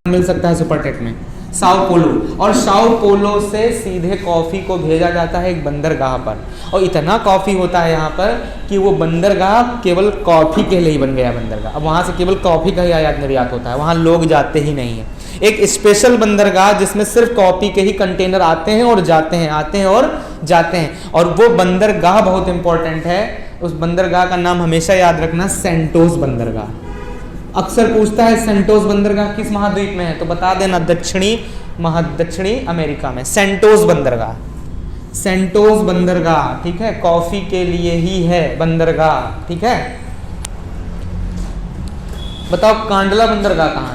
मिल सकता है सुपरटेट में, साओ पोलो। और साओ पोलो से सीधे कॉफ़ी को भेजा जाता है एक बंदरगाह पर, और इतना कॉफ़ी होता है यहाँ पर कि वो बंदरगाह केवल कॉफ़ी के लिए ही बन गया बंदरगाह। अब वहाँ से केवल कॉफ़ी का ही आयात निर्यात होता है, वहाँ लोग जाते ही नहीं हैं। एक स्पेशल बंदरगाह जिसमें सिर्फ कॉफ़ी के ही कंटेनर आते हैं और जाते हैं, आते हैं और जाते हैं। और वो बंदरगाह बहुत इंपॉर्टेंट है, उस बंदरगाह का नाम हमेशा याद रखना, सेंटोस बंदरगाह। अक्सर पूछता है सेंटोस बंदरगाह किस महाद्वीप में है, तो बता देना दक्षिणी अमेरिका में, सेंटोस बंदरगाह। सेंटोस बंदरगाह, ठीक है, कॉफी के लिए ही है बंदरगाह, ठीक है। बताओ कांडला बंदरगाह कहाँ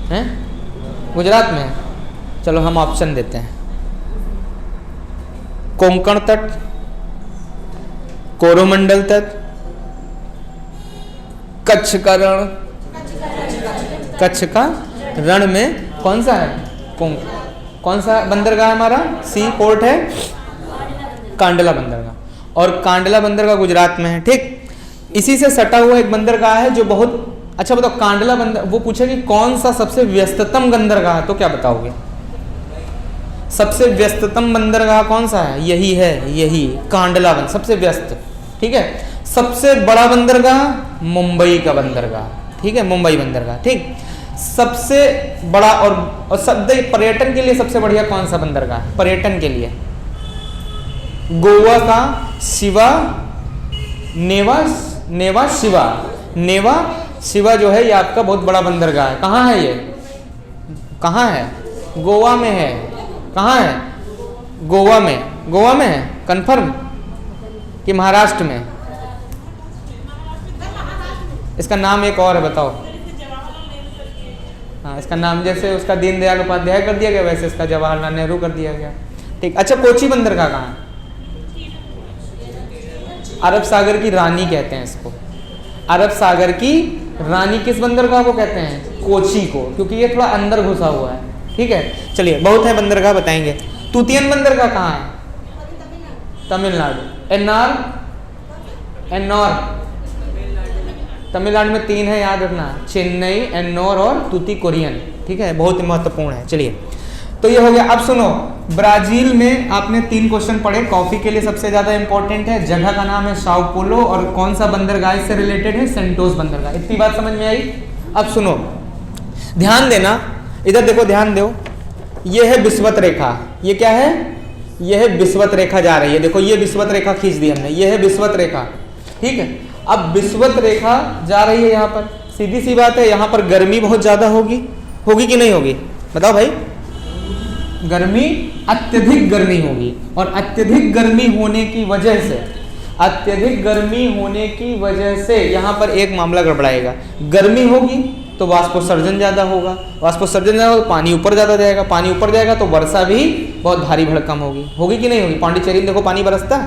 है? गुजरात में है। चलो हम ऑप्शन देते हैं, कोंकण तट, कोरोमंडल तट, कच्छ का रण। कच्छ का रण में कौन सा है? कौन सा बंदरगाह हमारा सी पोर्ट है? कांडला बंदरगाह। और कांडला बंदरगाह गुजरात में है, ठीक। इसी से सटा हुआ एक बंदरगाह है जो बहुत अच्छा। बताओ कांडला बंदर, वो पूछे कि कौन सा सबसे व्यस्ततम बंदरगाह है, तो क्या बताओगे? सबसे व्यस्ततम बंदरगाह कौन सा है? यही है, यही कांडला बंदर, सबसे व्यस्त, ठीक है। सबसे बड़ा बंदरगाह मुंबई का बंदरगाह, ठीक है, मुंबई बंदरगाह, ठीक। सबसे बड़ा और सब पर्यटन के लिए सबसे बढ़िया कौन सा बंदरगाह है पर्यटन के लिए? गोवा का शिवा, नेवा शिवा जो है ये आपका बहुत बड़ा बंदरगाह है। कहाँ है ये? कहाँ है? गोवा में है। कहाँ है? गोवा में है, कंफर्म कि महाराष्ट्र में? इसका नाम एक और है, बताओ। हाँ, इसका नाम जैसे उसका दीनदयाल उपाध्याय कर दिया गया, वैसे इसका जवाहरलाल नेहरू कर दिया गया, ठीक। अच्छा, कोची बंदरगाह कहाँ है? अरब सागर की रानी कहते हैं इसको। अरब सागर की रानी किस बंदरगाह को कहते हैं? कोची को, क्योंकि ये थोड़ा अंदर घुसा हुआ है, ठीक है। चलिए, बहुत है बंदरगाह, बताएंगे। तूतियन बंदरगाह कहाँ है? तमिलनाडु। एन्नौर तमिलनाडु में 3 है, याद रखना, चेन्नई, एन्नौर और तूतीकोरिन, ठीक है, बहुत ही महत्वपूर्ण है। चलिए, तो ये हो गया। अब सुनो, ब्राजील में आपने 3 क्वेश्चन पढ़े, कॉफी के लिए सबसे ज्यादा इंपॉर्टेंट है, जगह का नाम है साओ पोलो, और कौन सा बंदरगाह इससे रिलेटेड है? सेंटोस बंदरगाह। इतनी बात समझ में आई? अब सुनो, ध्यान देना, इधर देखो, ध्यान दो, ये है विषुवत रेखा। ये क्या है? ये है विषुवत रेखा जा रही है, देखो ये विषुवत रेखा खींच दी हमने, ये है विषुवत रेखा, ठीक है। अब विषुवत रेखा जा रही है यहाँ पर, सीधी सी बात है, यहाँ पर गर्मी बहुत ज्यादा होगी कि नहीं होगी? बताओ भाई। गर्मी, अत्यधिक गर्मी होगी, और अत्यधिक गर्मी होने की वजह से यहाँ पर एक मामला गड़बड़ाएगा। गर्मी होगी तो वाष्पोत्सर्जन ज़्यादा होगा, वाष्पोत्सर्जन ज़्यादा होगा, पानी ऊपर ज़्यादा जाएगा, पानी ऊपर जाएगा तो वर्षा भी बहुत भारी भड़कम होगी कि नहीं होगी? पांडिचेरी में देखो पानी बरसता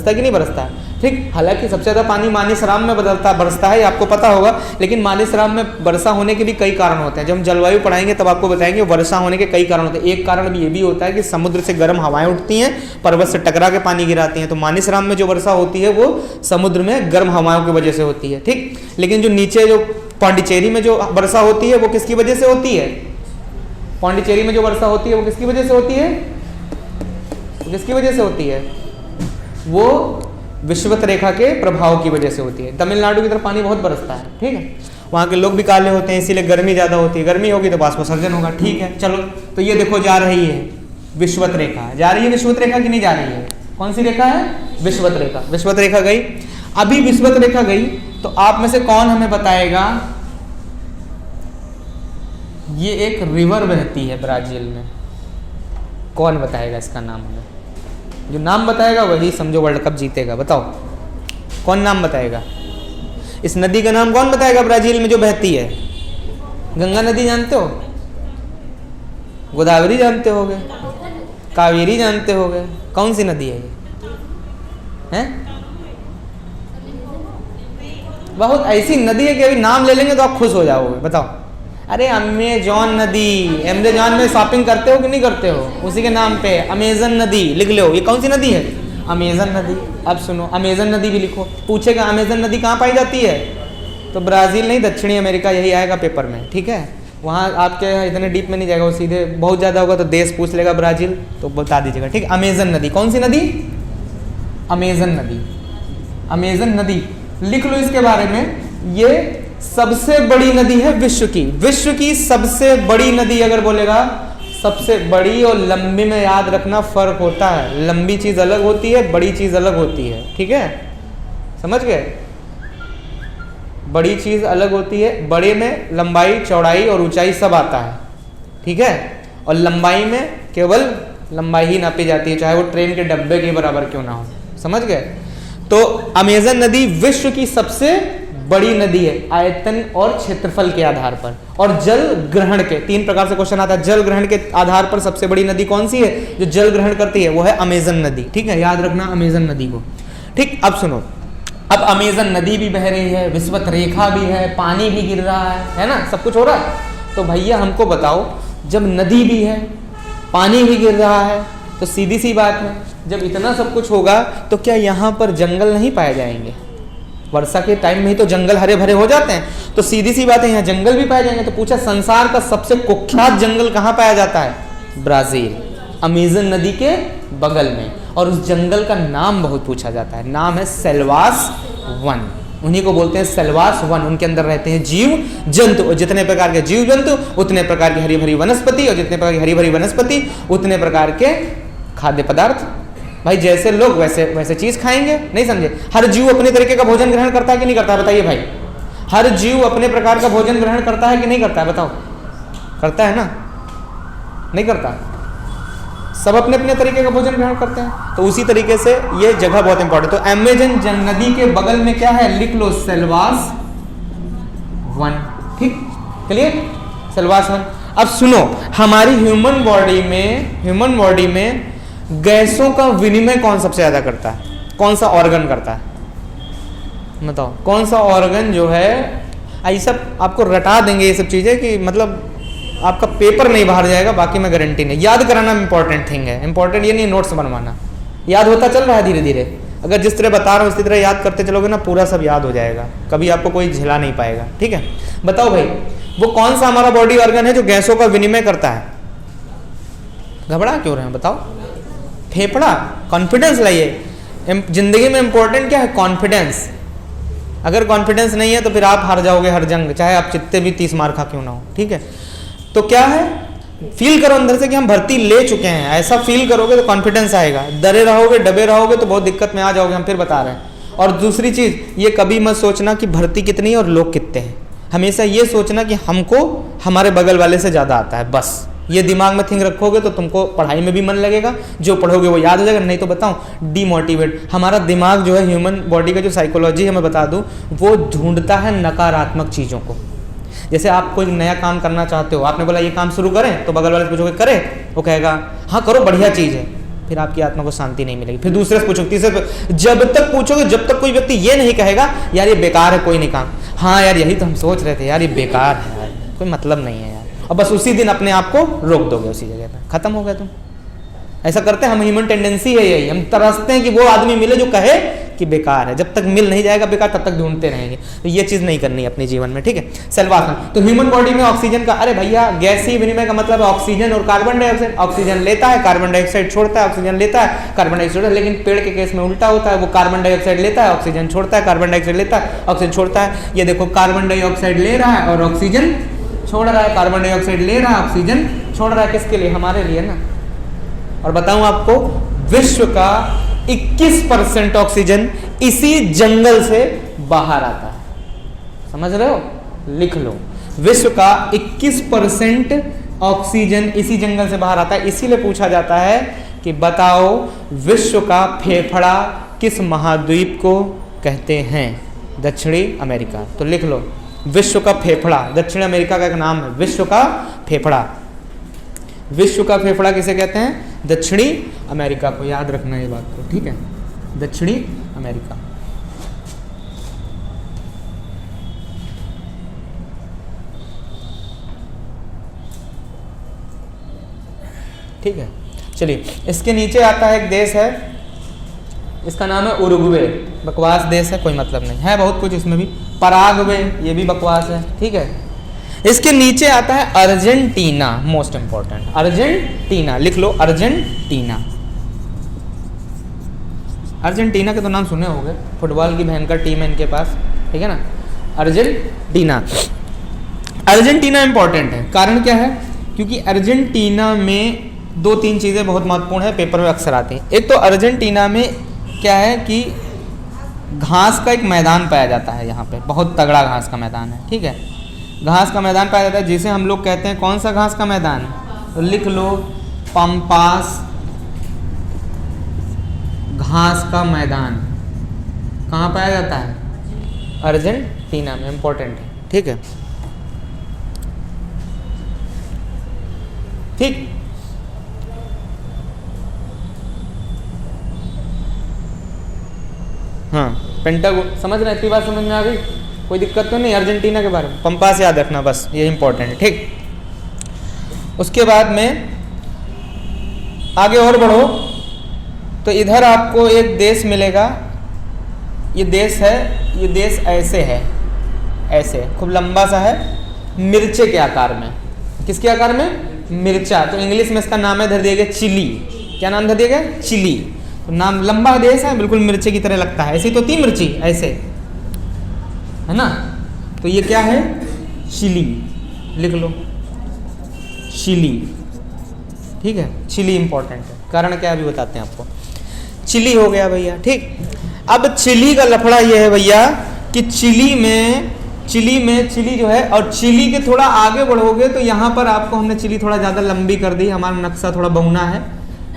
है कि नहीं बरसता है, ठीक। हालांकि सबसे ज़्यादा पानी मानेसराम में बरसता है, आपको पता होगा, लेकिन मानेसराम में वर्षा होने के भी कई कारण होते हैं। जब हम जलवायु पढ़ाएंगे तब आपको बताएंगे वर्षा होने के कई कारण होते हैं। एक कारण भी ये भी होता है कि समुद्र से गर्म हवाएं उठती हैं, पर्वत से टकरा के पानी गिराती हैं, तो मानेसराम में जो वर्षा होती है वो समुद्र में गर्म हवाओं की वजह से होती है, ठीक। लेकिन जो नीचे जो पांडिचेरी में जो वर्षा होती है वो किसकी वजह से होती है? पांडिचेरी में जो वर्षा होती है वो किसकी वजह से होती है? किसकी वजह से होती है? वो विषुवत रेखा के प्रभाव की वजह से होती है। तमिलनाडु की तरफ पानी बहुत बरसता है, ठीक है, वहाँ के लोग भी काले होते हैं, इसीलिए गर्मी ज़्यादा होती है, गर्मी होगी तो वाष्पोत्सर्जन होगा, ठीक है। चलो, तो ये देखो जा रही है विषुवत रेखा, जा रही है विषुवत रेखा कि नहीं जा रही है? कौन सी रेखा है? विषुवत रेखा। विषुवत रेखा गई। अभी विषुवत रेखा गई तो आप में से कौन हमें बताएगा, ये एक रिवर बहती है ब्राजील में, कौन बताएगा इसका नाम हमें? जो नाम बताएगा वही समझो वर्ल्ड कप जीतेगा। बताओ कौन नाम बताएगा? इस नदी का नाम कौन बताएगा ब्राजील में जो बहती है? गंगा नदी जानते हो? गोदावरी जानते होगे? कावेरी जानते होगे? कौन सी नदी है ये? हैं? बहुत ऐसी नदी है कि अभी नाम ले लेंगे तो आप खुश हो जाओगे। बताओ। अरे अमेजॉन नदी। अमेजॉन में शॉपिंग करते हो कि नहीं करते हो? उसी के नाम पे अमेजन नदी लिख लो। ये कौन सी नदी है? अमेजन नदी। अब सुनो, अमेजन नदी भी लिखो। पूछेगा अमेजन नदी कहाँ पाई जाती है तो ब्राज़ील नहीं, दक्षिणी अमेरिका यही आएगा पेपर में, ठीक है। वहाँ आपके इतने डीप में नहीं जाएगा, वो सीधे बहुत ज़्यादा होगा तो देश पूछ लेगा ब्राज़ील, तो बता दीजिएगा, ठीक। अमेजन नदी, कौन सी नदी? अमेजन नदी। अमेजन नदी लिख लो इसके बारे में, ये सबसे बड़ी नदी है विश्व की। विश्व की सबसे बड़ी नदी अगर बोलेगा, सबसे बड़ी और लंबी में याद रखना फर्क होता है। लंबी चीज अलग होती है, बड़ी चीज अलग होती है, ठीक है, समझ गए। बड़ी चीज अलग होती है, बड़े में लंबाई चौड़ाई और ऊंचाई सब आता है, ठीक है, और लंबाई में केवल लंबाई ही नापी जाती है, चाहे वो ट्रेन के डब्बे के बराबर क्यों ना हो, समझ गए। तो अमेजन नदी विश्व की सबसे बड़ी नदी है आयतन और क्षेत्रफल के आधार पर, और जल ग्रहण के 3 प्रकार से क्वेश्चन आता है। जल ग्रहण के आधार पर सबसे बड़ी नदी कौन सी है जो जल ग्रहण करती है? वो है अमेजन नदी, ठीक है, याद रखना अमेजन नदी को, ठीक। अब सुनो, अब अमेजन नदी भी बह रही है, विषुवत रेखा भी है, पानी भी गिर रहा है ना, सब कुछ हो रहा है। तो भैया हमको बताओ, जब नदी भी है, पानी भी गिर रहा है, तो सीधी सी बात है, जब इतना सब कुछ होगा तो क्या यहाँ पर जंगल नहीं पाए जाएंगे? वर्षा के टाइम में ही तो जंगल हरे भरे हो जाते हैं, तो सीधी सी बात है यहाँ जंगल भी पाए जाएंगे। तो पूछा संसार का सबसे कुख्यात जंगल कहाँ पाया जाता है? ब्राजील, अमेजन नदी के बगल में, और उस जंगल का नाम बहुत पूछा जाता है, नाम है सेल्वास वन, उन्हीं को बोलते हैं सेल्वास वन। उनके अंदर रहते हैं जीव जंतु, और जितने प्रकार के जीव जंतु उतने प्रकार की हरी भरी वनस्पति, और जितने प्रकार की हरी भरी वनस्पति उतने प्रकार के खाद्य पदार्थ। भाई जैसे लोग वैसे वैसे चीज खाएंगे, नहीं समझे। हर जीव अपने तरीके का भोजन ग्रहण करता है कि नहीं करता है? बताइए भाई, हर जीव अपने प्रकार का भोजन ग्रहण करता है कि नहीं करता है? बताओ, करता है ना? नहीं करता? सब अपने अपने तरीके का भोजन ग्रहण करते हैं। तो उसी तरीके से ये जगह बहुत इंपॉर्टेंट। तो अमेजन नदी के बगल में क्या है? लिख लो सेल्वास वन, ठीक, क्लियर, सेल्वास वन। अब सुनो, हमारी ह्यूमन बॉडी में गैसों का विनिमय कौन सबसे ज्यादा करता है? कौन सा ऑर्गन करता है? बताओ कौन सा ऑर्गन जो है, ये सब आपको रटा देंगे ये सब चीजें कि मतलब आपका पेपर नहीं बाहर जाएगा, बाकी मैं गारंटी नहीं। याद कराना इंपॉर्टेंट थिंग है, इंपॉर्टेंट ये नहीं नोट्स बनवाना, याद होता चल रहा है धीरे धीरे। अगर जिस तरह बता रहा हूँ उसी तरह याद करते चलोगे ना, पूरा सब याद हो जाएगा, कभी आपको कोई झेला नहीं पाएगा, ठीक है। बताओ भाई, वो कौन सा हमारा बॉडी ऑर्गन है जो गैसों का विनिमय करता है? घबरा क्यों रहे हैं बताओ? फेफड़ा। कॉन्फिडेंस लाइए, जिंदगी में इंपॉर्टेंट क्या है? कॉन्फिडेंस। अगर कॉन्फिडेंस नहीं है तो फिर आप हार जाओगे हर जंग, चाहे आप जितने भी 30 मार खा क्यों ना हो, ठीक है। तो क्या है, फील करो अंदर से कि हम भर्ती ले चुके हैं, ऐसा फील करोगे तो कॉन्फिडेंस आएगा। डरे रहोगे, दबे रहोगे तो बहुत दिक्कत में आ जाओगे, हम फिर बता रहे हैं। और दूसरी चीज, ये कभी मत सोचना कि भर्ती कितनी है और लोग कितने हैं, हमेशा ये सोचना कि हमको हमारे बगल वाले से ज्यादा आता है, बस ये दिमाग में थिंक रखोगे तो तुमको पढ़ाई में भी मन लगेगा, जो पढ़ोगे वो याद हो जाएगा। नहीं तो बताऊं, डीमोटिवेट। हमारा दिमाग जो है, ह्यूमन बॉडी का जो साइकोलॉजी है मैं बता दूं, वो ढूंढता है नकारात्मक चीज़ों को। जैसे आप कोई नया काम करना चाहते हो, आपने बोला ये काम शुरू करें, तो बगल वाले से पूछोगे करे, वो कहेगा हाँ करो, बढ़िया चीज़ है, फिर आपकी आत्मा को शांति नहीं मिलेगी। फिर दूसरे से पूछोगे, तीसरे से, जब तक पूछोगे, जब तक कोई व्यक्ति ये नहीं कहेगा यार ये बेकार है, कोई नहीं काम, हाँ यार यही तो हम सोच रहे थे यार, ये बेकार है यार, कोई मतलब नहीं है यार, और बस उसी दिन अपने आप को रोक दोगे उसी जगह पर, खत्म हो गया तुम। ऐसा करते हैं हम, ह्यूमन टेंडेंसी है यही, हम तरसते हैं कि वो आदमी मिले जो कहे कि बेकार है। जब तक मिल नहीं जाएगा बेकार, तब तक ढूंढते रहेंगे। तो ये चीज नहीं करनी है अपने जीवन में, ठीक है। सेल्वास। तो ह्यूमन बॉडी में ऑक्सीजन का, अरे भैया गैसीय विनिमय का मतलब है ऑक्सीजन और कार्बन डाइऑक्साइड। ऑक्सीजन लेता है, कार्बन डाइऑक्साइड छोड़ता है, ऑक्सीजन लेता है, कार्बन डाइऑक्साइड। लेकिन पेड़ के केस में उल्टा होता है, वो कार्बन डाइऑक्साइड लेता है, ऑक्सीजन छोड़ता है, कार्बन डाइऑक्साइड लेता है, ऑक्सीजन छोड़ता है। ये देखो, कार्बन डाइऑक्साइड ले रहा है और ऑक्सीजन छोड़ रहा है, कार्बन डाइऑक्साइड ले रहा है, ऑक्सीजन छोड़ रहा है, किसके लिए? हमारे लिए ना। और बताऊं आपको, विश्व का 21% ऑक्सीजन इसी जंगल से बाहर आता है, समझ रहे हो? लिख लो, विश्व का 21% ऑक्सीजन इसी जंगल से बाहर आता है। इसीलिए पूछा जाता है कि बताओ विश्व का फेफड़ा किस महाद्वीप को कहते हैं? दक्षिणी अमेरिका। तो लिख लो, विश्व का फेफड़ा, दक्षिण अमेरिका का एक नाम है, विश्व का फेफड़ा। विश्व का फेफड़ा किसे कहते हैं? दक्षिणी अमेरिका को। याद रखना ये बात को, ठीक है, दक्षिणी अमेरिका। ठीक है, चलिए इसके नीचे आता है एक देश है, इसका नाम है उरुग्वे। बकवास देश है, कोई मतलब नहीं है, बहुत कुछ इसमें भी पराग्वे, ये भी बकवास है, ठीक है। इसके नीचे आता है अर्जेंटीना, मोस्ट इंपॉर्टेंट, अर्जेंटीना लिख लो, अर्जेंटीना। अर्जेंटीना के तो नाम सुने होंगे, फुटबॉल की भयंकर टीम है इनके पास, ठीक है ना, अर्जेंटीना। अर्जेंटीना इंपॉर्टेंट है, कारण क्या है, क्योंकि अर्जेंटीना में 2-3 चीज़ें बहुत महत्वपूर्ण है, पेपर में अक्सर आती हैं। एक तो अर्जेंटीना में क्या है कि घास का एक मैदान पाया जाता है, यहाँ पे बहुत तगड़ा घास का मैदान है, ठीक है, घास का मैदान पाया जाता है, जिसे हम लोग कहते हैं कौन सा घास का मैदान, तो लिख लो पंपास घास का मैदान। कहाँ पाया जाता है, अर्जेंटीना में, इंपॉर्टेंट है, ठीक है, ठीक। हाँ, पेंटागोन समझ रहे हैं, इतनी बात समझ में आ गई, कोई दिक्कत तो नहीं। अर्जेंटीना के बारे में पंपास याद रखना बस, ये इंपॉर्टेंट है, ठीक। उसके बाद में आगे और बढ़ो तो इधर आपको एक देश मिलेगा, ये देश है, ये देश ऐसे है, ऐसे खूब लंबा सा है, मिर्चे के आकार में। किसके आकार में, मिर्चा। तो इंग्लिश में इसका नाम है, धर दिया गया चिली। क्या नाम धर दिया गया, चिली। तो नाम, लंबा देश है, बिल्कुल मिर्चे की तरह लगता है, ऐसी तो थी मिर्ची, ऐसे है ना। तो ये क्या है, चिली, लिख लो चिली, ठीक है, चिली इंपॉर्टेंट है, कारण क्या अभी बताते हैं आपको। चिली हो गया भैया, ठीक। अब चिली का लफड़ा ये है भैया कि चिली जो है, और चिली के थोड़ा आगे बढ़ोगे तो यहाँ पर आपको हमने चिली थोड़ा ज़्यादा लंबी कर दी, हमारा नक्शा थोड़ा बहुना है,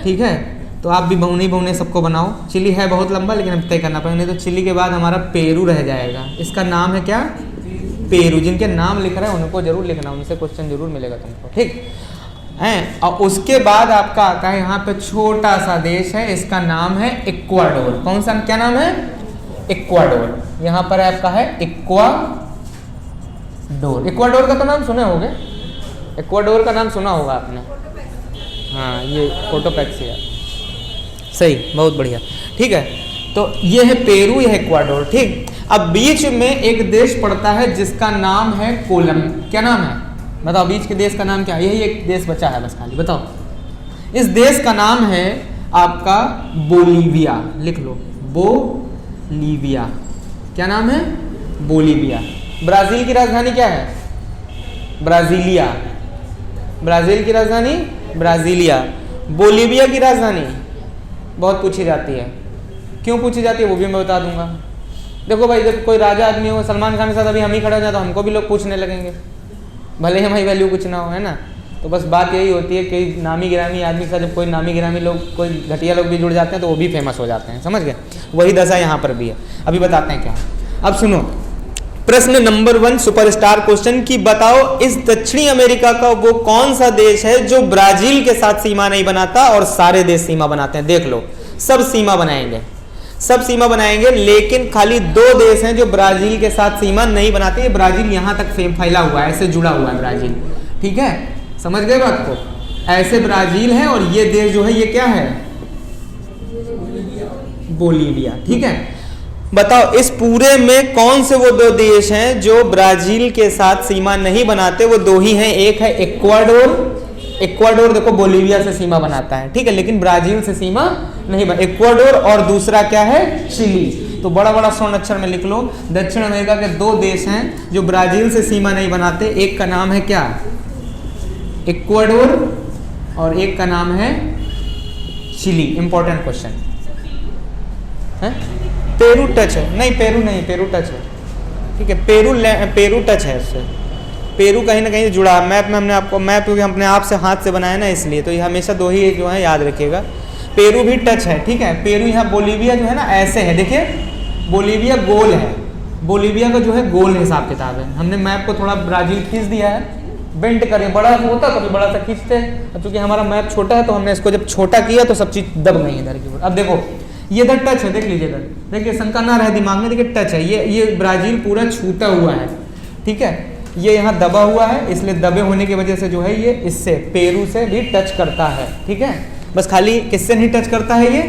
ठीक है, तो आप भी बहुने सबको बनाओ। चिली है बहुत लंबा, लेकिन हम तय करना पड़ेगा, नहीं तो चिली के बाद हमारा पेरू रह जाएगा। इसका नाम है क्या, पेरू। जिनके नाम लिख रहे हैं उनको जरूर लिखना, उनसे क्वेश्चन जरूर मिलेगा तुमको, ठीक है। और उसके बाद आपका आता है यहाँ पे छोटा सा देश है, इसका नाम है इक्वाडोर। कौन सा, क्या नाम है, इक्वाडोर। यहाँ पर आपका है इक्वाडोर। इक्वाडोर का तो नाम सुने होंगे, इक्वाडोर का नाम सुना होगा आपने, हाँ, ये फोटोपैक्स है, सही, बहुत बढ़िया, ठीक है। तो ये है पेरू, यह है इक्वाडोर, ठीक। अब बीच में एक देश पड़ता है जिसका नाम है कोलंबिया। क्या नाम है, बताओ, बीच के देश का नाम क्या है, यही एक देश बचा है बस खाली, बताओ। इस देश का नाम है आपका बोलीविया, लिख लो बोलीविया। क्या नाम है, बोलीविया। ब्राजील की राजधानी क्या है, ब्राजीलिया। ब्राजील की राजधानी ब्राजीलिया। बोलीविया की राजधानी बहुत पूछी जाती है, क्यों पूछी जाती है वो भी मैं बता दूंगा। देखो भाई, जब कोई राजा आदमी हो, सलमान खान के साथ अभी हम ही खड़े हो जाए तो हमको भी लोग पूछने लगेंगे, भले ही हमारी वैल्यू कुछ ना हो, है ना। तो बस बात यही होती है कि नामी गिरामी आदमी के साथ जब कोई नामी गिरामी लोग, कोई घटिया लोग भी जुड़ जाते हैं तो वो भी फेमस हो जाते हैं, समझ गए। वही दशा यहाँ पर भी है। अभी बताते हैं क्या। अब सुनो, प्रश्न नंबर 1 सुपरस्टार क्वेश्चन की बताओ, इस दक्षिणी अमेरिका का वो कौन सा देश है जो ब्राजील के साथ सीमा नहीं बनाता और सारे देश सीमा बनाते हैं। देख लो, सब सीमा बनाएंगे, सब सीमा बनाएंगे, लेकिन खाली 2 देश हैं जो ब्राजील के साथ सीमा नहीं बनाते। ब्राजील यहाँ तक फैला हुआ है, ऐसे जुड़ा हुआ है ब्राजील, ठीक है, समझ गए बात को। ऐसे ब्राजील है और ये देश जो है ये क्या है, बोलीविया, ठीक है। बताओ इस पूरे में कौन से वो 2 देश हैं जो ब्राजील के साथ सीमा नहीं बनाते। वो 2 ही हैं, एक है इक्वाडोर। इक्वाडोर देखो बोलीविया से सीमा बनाता है, ठीक है, लेकिन ब्राजील से सीमा नहीं बना। इक्वाडोर और दूसरा क्या है, चिली। तो बड़ा बड़ा स्वर्ण अक्षर में लिख लो, दक्षिण अमेरिका के 2 देश हैं जो ब्राजील से सीमा नहीं बनाते। एक का नाम है क्या, इक्वाडोर, और एक का नाम है चिली। इंपॉर्टेंट क्वेश्चन है। पेरू टच है, नहीं पेरू नहीं, पेरू टच है, ठीक है, पेरू टच है इससे। पेरू कहीं ना कहीं जुड़ा। मैप में हमने आपको, मैप क्योंकि हमने आप से हाथ से बनाया ना, इसलिए तो ये हमेशा 2 ही जो है याद रखिएगा। पेरू भी टच है, ठीक है। पेरू यहाँ, बोलीविया जो है ना ऐसे है, देखिए बोलीविया गोल है, बोलीविया का जो है गोल हिसाब किताब है। हमने मैप को थोड़ा ब्राजील खींच दिया है, बेंट करें, बड़ा होता कभी बड़ा सा खींचते हैं, अब चूंकि हमारा मैप छोटा है तो हमने इसको जब छोटा किया तो सब चीज़ दब गई इधर की ओर। अब देखो ये इधर टच है, देख लीजिए इधर, देखिए शंका ना रहे दिमाग में, देखिए टच है, ये ब्राजील पूरा छूटा हुआ है, ठीक है। ये यहाँ दबा हुआ है, इसलिए दबे होने की वजह से जो है ये इससे पेरू से भी टच करता है, ठीक है। बस खाली किससे नहीं टच करता है, ये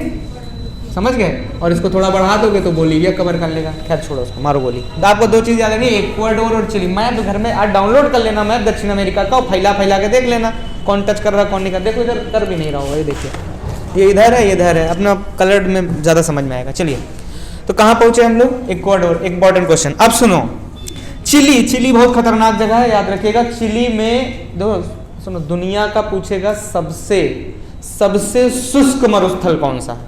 समझ गए। और इसको थोड़ा बढ़ा दोगे तो बोलीविया कवर कर लेगा। खैर छोड़ो उसको, मारो गोली। तो आपको दो चीज़ याद रखनी, इक्वाडोर और चिली। मैप घर में आज डाउनलोड कर लेना, मैप दक्षिण अमेरिका का, फैला फैला के देख लेना कौन टच कर रहा कौन नहीं कर। देखो इधर कर भी नहीं रहा होगा, ये देखिए, ये इधर है, ये इधर है, अपना कलर्ड में ज़्यादा समझ में आएगा। चलिए, तो कहाँ पहुँचे हम लोग? इक्वाडोर। Important question. अब सुनो, चिली, चिली बहुत खतरनाक जगह है, याद रखिएगा। चिली में दो सुनो, दुनिया का पूछेगा सबसे शुष्क मरुस्थल कौन सा है?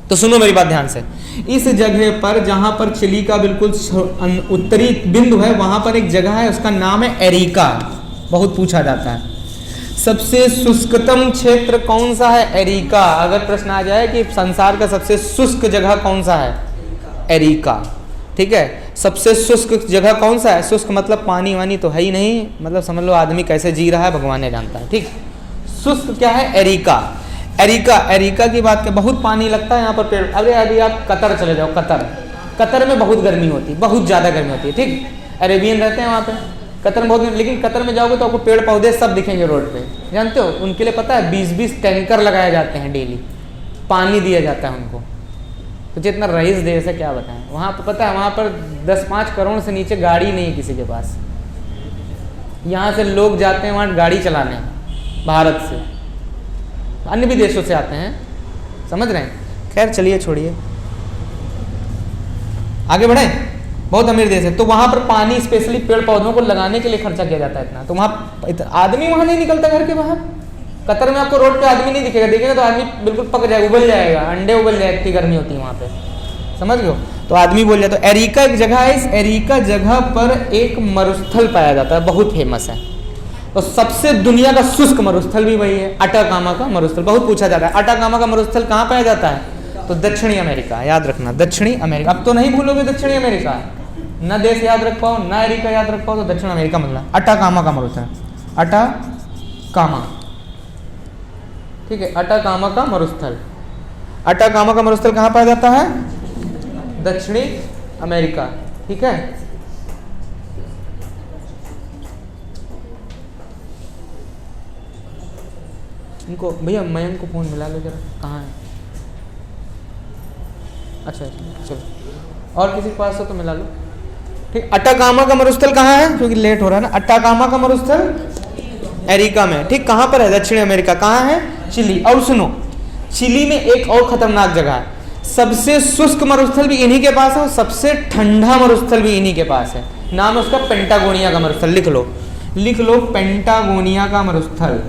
तो सुनो मेरी बात ध्यान से। इस जगह पर जहां पर चिली का बिल्कुल उत्तरी बिंदु है, वहां पर एक जगह है, उसका नाम है एरिका। बहुत पूछा जाता है सबसे शुष्कतम क्षेत्र कौन सा है? एरिका। अगर प्रश्न आ जाए कि संसार का सबसे शुष्क जगह कौन सा है? एरिका। ठीक है, सबसे शुष्क जगह कौन सा है? शुष्क मतलब पानी वानी तो है ही नहीं, मतलब समझ लो आदमी कैसे जी रहा है भगवान ने जानता है। ठीक, शुष्क क्या है? एरिका। एरिका की बात कर, बहुत पानी लगता है यहाँ पर पेड़। अरे अभी आप कतर चले जाओ, कतर में बहुत गर्मी होती है, बहुत ज़्यादा गर्मी होती है। ठीक, अरेबियन रहते हैं वहाँ पे, कतर में बहुत, लेकिन कतर में जाओगे तो आपको पेड़ पौधे सब दिखेंगे रोड पे, जानते हो। उनके लिए पता है 20-20 टैंकर लगाए जाते हैं, डेली पानी दिया जाता है उनको। तो जितना रईस देश है क्या बताएं, वहाँ पर पता है, वहाँ पर 10-5 करोड़ से नीचे गाड़ी नहीं है किसी के पास। यहाँ से लोग जाते हैं वहाँ गाड़ी चलाने, भारत से, अन्य भी देशों से आते हैं, समझ रहे हैं। खैर चलिए छोड़िए, आगे बढ़े। बहुत अमीर देश है, तो वहाँ पर पानी स्पेशली पेड़ पौधों को लगाने के लिए खर्चा किया जाता है इतना। तो वहाँ आदमी वहाँ नहीं निकलता घर के बाहर। कतर में आपको रोड पे आदमी नहीं दिखेगा, देखेगा तो आदमी बिल्कुल पक जाएगा, उबल जाएगा, अंडे उबल जाए, इतनी गर्मी होती है वहाँ पे, समझ गए। तो आदमी बोल जाए। तो एरिका एक जगह है, इस एरिका जगह पर एक मरुस्थल पाया जाता है, बहुत फेमस है। तो सबसे दुनिया का शुष्क मरुस्थल भी वही है, अटाकामा का मरुस्थल। बहुत पूछा जाता है अटाकामा का मरुस्थल कहाँ पाया जाता है? तो दक्षिणी अमेरिका, याद रखना, दक्षिणी अमेरिका। अब तो नहीं भूलोगे दक्षिणी अमेरिका, न देश याद रख पाओ न एरिका याद रख पाओ, तो दक्षिण अमेरिका मतलब अटाकामा का मरुस्थल, अटाकामा। ठीक है, अटाकामा का मरुस्थल। अटाकामा का मरुस्थल कहाँ पाया जाता है? दक्षिणी अमेरिका। ठीक है, इनको भैया मयंक को फोन मिला लो जरा, कहाँ है? अच्छा चलो, और किसी के पास हो तो मिला लो। ठीक, अटाकामा का मरुस्थल कहाँ है? क्योंकि लेट हो रहा है ना। अटाकामा का मरुस्थल एरिका में। ठीक, कहाँ पर है? दक्षिण अमेरिका। कहाँ है? चिली। और सुनो, चिली में एक और खतरनाक जगह है, सबसे शुष्क मरुस्थल भी इन्हीं के पास है और सबसे ठंडा मरुस्थल भी इन्हीं के पास है। नाम है उसका पेंटागोनिया का मरुस्थल। लिख लो पेंटागोनिया का मरुस्थल।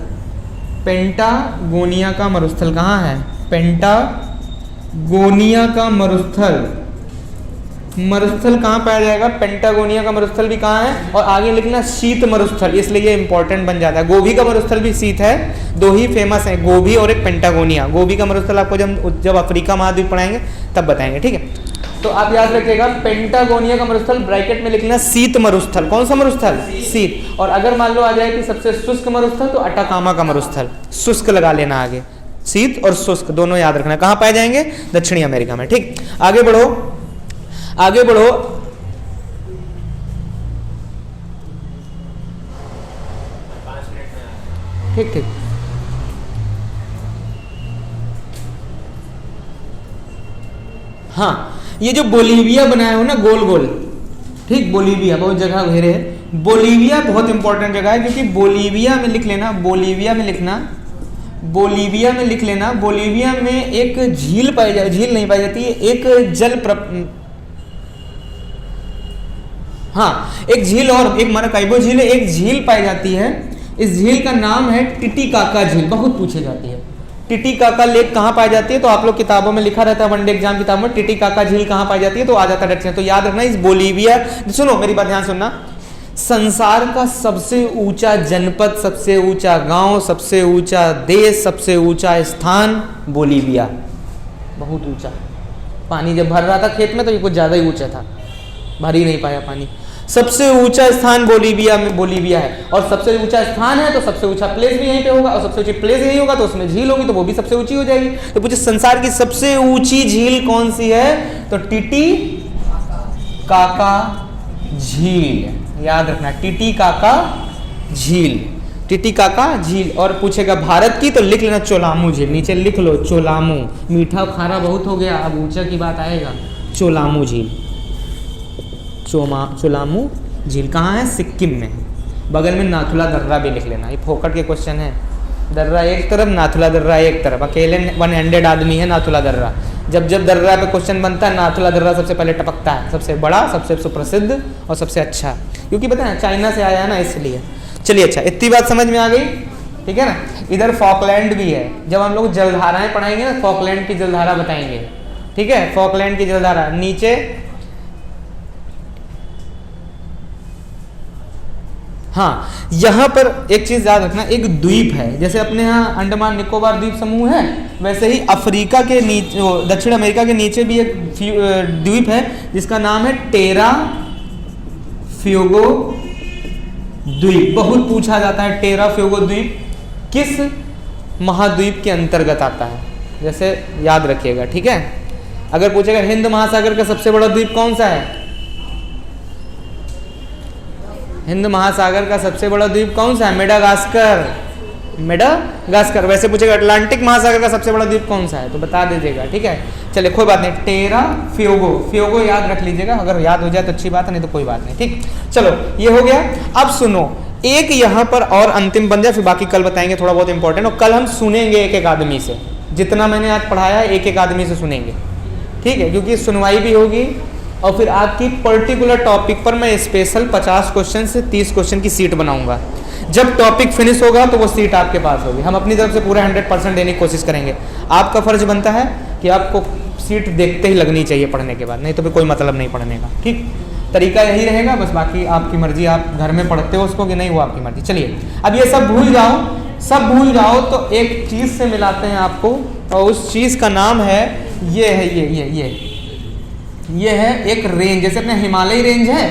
पेंटागोनिया का मरुस्थल कहाँ है? पेंटागोनिया का मरुस्थल कहाँ पाया जाएगा? पेंटागोनिया का मरुस्थल भी कहाँ है? और आगे लिखना शीत मरुस्थल, इसलिए ये इंपॉर्टेंट बन जाता है। गोभी का मरुस्थल भी शीत है, दो ही फेमस है, गोभी और एक पेंटागोनिया। गोभी का मरुस्थल आपको जब अफ्रीका महाद्वीप पढ़ाएंगे तब बताएंगे। ठीक है, तो आप याद रखिएगा पेंटागोनिया का मरुस्थल, ब्रैकेट में लिखना शीत मरुस्थल। कौन सा मरुस्थल? शीत। और अगर मान लो आ जाए कि सबसे शुष्क मरुस्थल, तो अटाकामा का मरुस्थल। शुष्क लगा लेना आगे, शीत और शुष्क दोनों याद रखना। कहाँ पाए जाएंगे? दक्षिणी अमेरिका में। ठीक, आगे बढ़ो। ठीक, हाँ, ये जो बोलीविया बनाया हो ना गोल गोल, ठीक, बोलीविया बहुत जगह घेरे है। बोलीविया बहुत इंपॉर्टेंट जगह है, क्योंकि बोलीविया में लिख लेना, बोलीविया में एक झील पाई जाती, झील नहीं पाई जाती है, एक एक झील और एक माराकाइबो झील है, एक झील पाई जाती है। इस झील का नाम है टिटिकाका झील, बहुत पूछी जाती है। टिटिकाका लेक कहाँ पाई जाती है? तो आप लोग किताबों में लिखा रहता है, वनडे एग्जाम किताब में टिटिकाका झील कहाँ पाई जाती है, तो आ जाता है। तो याद रखना, इस बोलीविया, सुनो मेरी बात ध्यान सुनना, संसार का सबसे ऊंचा जनपद, सबसे ऊंचा गांव, सबसे ऊंचा देश, सबसे ऊंचा स्थान बोलीविया, बहुत ऊंचा। पानी जब भर रहा था खेत में तो ये कुछ ज़्यादा ही ऊंचा था, भर ही नहीं पाया पानी। सबसे ऊंचा स्थान बोलीविया है, और सबसे ऊंचा स्थान है तो सबसे ऊंचा प्लेस भी यहीं पे होगा, और सबसे ऊंची प्लेस यही होगा तो उसमें झील होगी, तो वो भी सबसे ऊंची हो जाएगी। तो पूछे संसार की सबसे ऊंची झील कौन सी है? तो टिटिकाका झील, याद रखना, टिटिकाका झील। टिटिकाका झील। और पूछेगा भारत की तो लिख लेना चोलामू झील, नीचे लिख लो चोलामू। मीठा खारा बहुत हो गया, अब ऊंचा की बात आएगा। चोलामू झील, चोलामू झील कहाँ है? सिक्किम में। बगल में नाथुला दर्रा भी लिख लेना, ये फोकट के क्वेश्चन है। दर्रा एक तरफ, नाथुला दर्रा एक तरफ, अकेले वन हैंडेड आदमी है नाथुला दर्रा। जब जब दर्रा पे क्वेश्चन बनता है नाथुला दर्रा सबसे पहले टपकता है, सबसे बड़ा, सबसे सुप्रसिद्ध और सबसे अच्छा, क्योंकि पता है चाइना से आया है ना इसलिए। चलिए अच्छा, इतनी बात समझ में आ गई, ठीक है ना। इधर फॉकलैंड भी है, जब हम लोग जलधाराएं पढ़ाएंगे ना फॉकलैंड की जलधारा बताएंगे, ठीक है। फॉकलैंड की जलधारा नीचे, हाँ यहाँ पर एक चीज याद रखना, एक द्वीप है, जैसे अपने यहाँ अंडमान निकोबार द्वीप समूह है, वैसे ही अफ्रीका के नीचे, दक्षिण अमेरिका के नीचे भी एक द्वीप है जिसका नाम है टेरा फ्यूगो द्वीप। बहुत पूछा जाता है टेरा फ्यूगो द्वीप किस महाद्वीप के अंतर्गत आता है, जैसे याद रखिएगा, ठीक है। अगर पूछेगा हिंद महासागर का सबसे बड़ा द्वीप कौन सा है, हिंद महासागर का सबसे बड़ा द्वीप कौन सा है? Madagascar, Madagascar. वैसे पूछेगा अटलांटिक महासागर का सबसे बड़ा द्वीप कौन सा है, तो बता दीजिएगा, ठीक है। चलिए कोई बात नहीं, टेरा फ्यूगो, फ्यूगो याद रख लीजिएगा, अगर याद हो जाए तो अच्छी बात है, नहीं तो कोई बात नहीं, ठीक। चलो ये हो गया। अब सुनो, एक यहाँ पर और अंतिम बन जाए, फिर बाकी कल बताएंगे, थोड़ा बहुत इंपॉर्टेंट, और कल हम सुनेंगे एक एक आदमी से, जितना मैंने आज पढ़ाया है एक एक आदमी से सुनेंगे, ठीक है, क्योंकि सुनवाई भी होगी और फिर आपकी पर्टिकुलर टॉपिक पर मैं स्पेशल 50 क्वेश्चन से 30 क्वेश्चन की सीट बनाऊंगा। जब टॉपिक फिनिश होगा तो वो सीट आपके पास होगी। हम अपनी तरफ से पूरा 100% देने की कोशिश करेंगे। आपका फर्ज बनता है कि आपको सीट देखते ही लगनी चाहिए पढ़ने के बाद, नहीं तो फिर कोई मतलब नहीं पढ़ने का, ठीक। तरीका यही रहेगा, बस बाकी आपकी मर्जी, आप घर में पढ़ते हो उसको कि नहीं, वो आपकी मर्जी। चलिए अब ये सब भूल जाओ, सब भूल जाओ तो एक चीज़ से मिलाते हैं आपको, और उस चीज़ का नाम है ये है ये है एक रेंज। जैसे अपने हिमालय रेंज है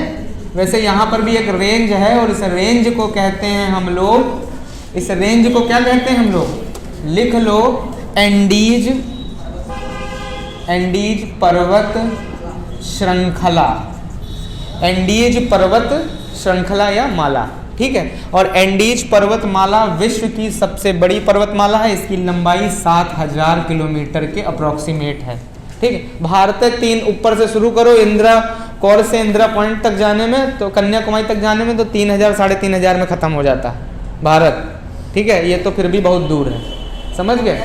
वैसे यहाँ पर भी एक रेंज है, और इस रेंज को कहते हैं हम लोग, इस रेंज को क्या कहते हैं हम लोग, लिख लो एंडीज, एंडीज पर्वत श्रृंखला, एंडीज पर्वत श्रृंखला या माला, ठीक है। और एंडीज पर्वतमाला विश्व की सबसे बड़ी पर्वतमाला है, इसकी लंबाई 7000 किलोमीटर के अप्रोक्सीमेट है, ठीक है। भारत 3 ऊपर से शुरू करो, इंदिरा कौर से इंदिरा पॉइंट तक जाने में, तो कन्याकुमारी तक जाने में तो 3000 साढ़े 3000 में ख़त्म हो जाता है भारत, ठीक है। ये तो फिर भी बहुत दूर है, समझ गए,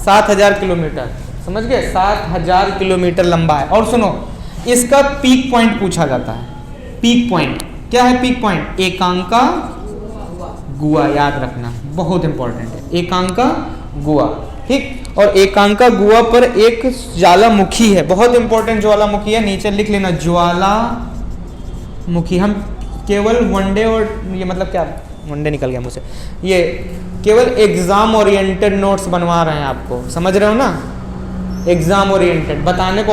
7000 किलोमीटर, समझ गए, 7000 किलोमीटर लंबा है। और सुनो, इसका पीक पॉइंट पूछा जाता है। पीक पॉइंट क्या है? पीक पॉइंट एकांका गुआ, याद रखना, बहुत इंपॉर्टेंट है, एकांका गुआ, ठीक। और एकांका गुआ पर एक ज्वालामुखी है, बहुत इंपॉर्टेंट ज्वालामुखी है, नीचे लिख लेना ज्वालामुखी। हम केवल वनडे, और ये मतलब क्या, वनडे निकल गया मुझसे, ये केवल एग्जाम ओरिएंटेड नोट्स बनवा रहे हैं आपको, समझ रहे हो ना, एग्जाम ओरिएंटेड, बताने को